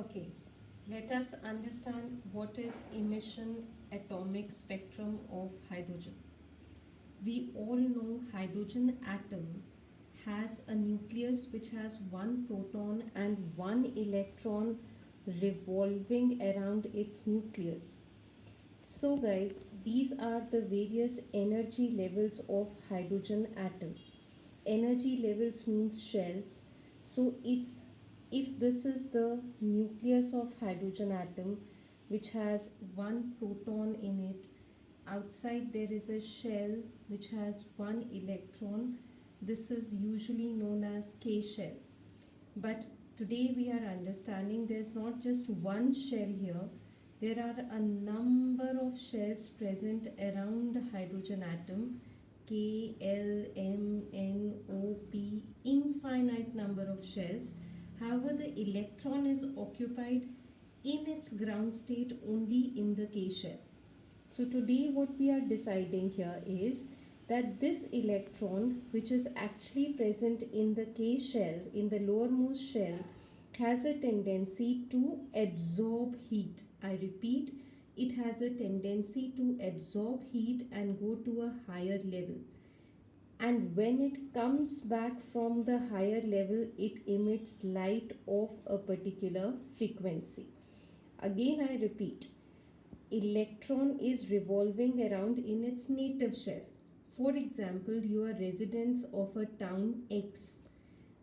Okay, let us understand what is emission atomic spectrum of hydrogen. We all know hydrogen atom has a nucleus which has one proton and one electron revolving around its nucleus. So guys, these are the various energy levels of hydrogen atom. Energy levels means shells. So it's, if this is the nucleus of hydrogen atom which has one proton in it, outside there is a shell which has one electron. This is usually known as K shell. But today we are understanding there's not just one shell here. There are a number of shells present around the hydrogen atom. K, L, M, N, O, P, infinite number of shells. However, the electron is occupied in its ground state only in the K shell. So today what we are deciding here is that this electron, which is actually present in the K shell, in the lowermost shell, has a tendency to absorb heat. I repeat, it has a tendency to absorb heat and go to a higher level. And when it comes back from the higher level, it emits light of a particular frequency. Again, I repeat, electron is revolving around in its native shell. For example, you are residents of a town X.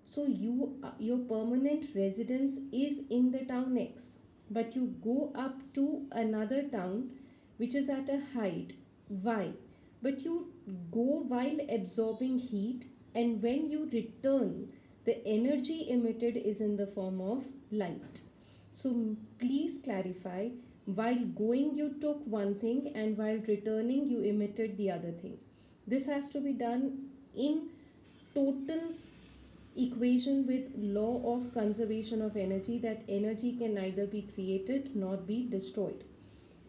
So your permanent residence is in the town X, but you go up to another town which is at a height Y, but you go while absorbing heat, and when you return, the energy emitted is in the form of light. So please clarify, while going you took one thing and while returning you emitted the other thing. This has to be done in total equation with law of conservation of energy, that energy can neither be created nor be destroyed.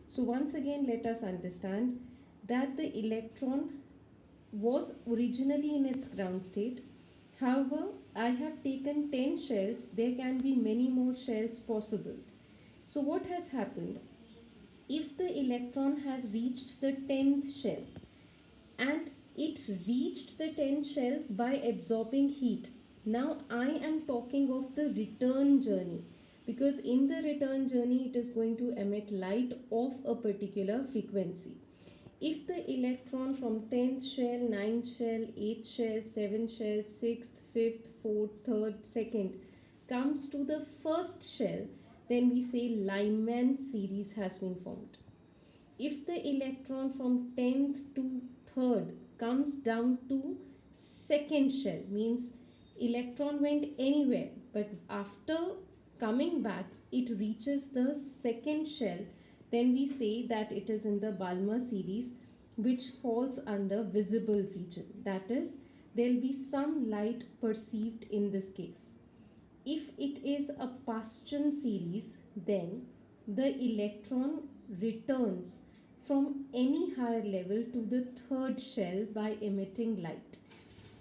So once again, let us understand that the electron was originally in its ground state. However, I have taken 10 shells, there can be many more shells possible. So what has happened? If the electron has reached the 10th shell and it reached the 10th shell by absorbing heat, now I am talking of the return journey, because in the return journey it is going to emit light of a particular frequency. If the electron from 10th shell, 9th shell, 8th shell, 7th shell, 6th, 5th, 4th, 3rd, 2nd comes to the first shell, then we say Lyman series has been formed. If the electron from 10th to 3rd comes down to second shell, means electron went anywhere, but after coming back it reaches the second shell, then we say that it is in the Balmer series, which falls under visible region. That is, there will be some light perceived in this case. If it is a Paschen series, then the electron returns from any higher level to the third shell by emitting light.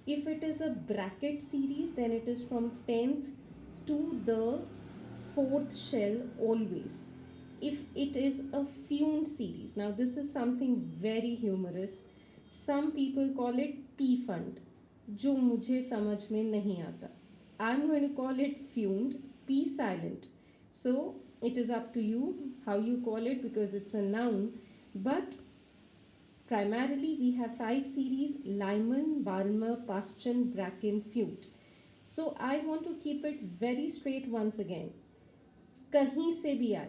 If it is a bracket series, then it is from 10th to the fourth shell always. If it is a Fume series, now this is something very humorous. Some people call it P fund, जो मुझे समझ में नहीं आता. I'm going to call it fumed, P silent. So it is up to you how you call it, because it's a noun. But primarily we have 5 series: Lyman, Balmer, Paschen, Bracken, fumed. So I want to keep it very straight once again. Kahin se bhi aaye,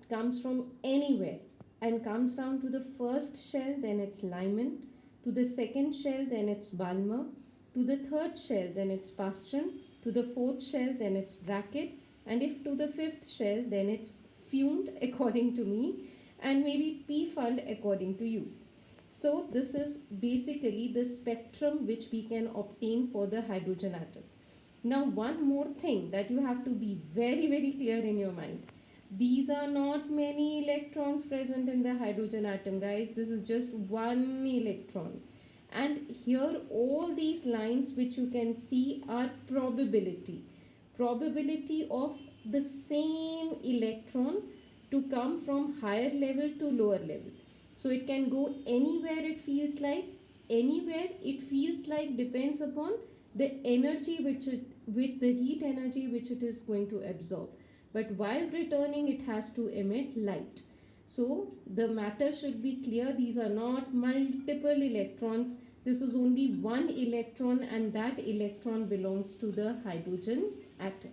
comes from anywhere and comes down to the first shell, then it's Lyman, to the second shell, then it's Balmer, to the third shell, then it's Paschen, to the fourth shell, then it's bracket, and if to the fifth shell, then it's fumed according to me, and maybe P fund according to you. So this is basically the spectrum which we can obtain for the hydrogen atom. Now one more thing that you have to be very very clear in your mind. These are not many electrons present in the hydrogen atom, guys. This is just one electron. And here all these lines which you can see are probability. Probability of the same electron to come from higher level to lower level. So it can go anywhere it feels like. Anywhere it feels like depends upon the energy with the heat energy which it is going to absorb. But while returning, it has to emit light. So the matter should be clear. These are not multiple electrons. This is only one electron, and that electron belongs to the hydrogen atom.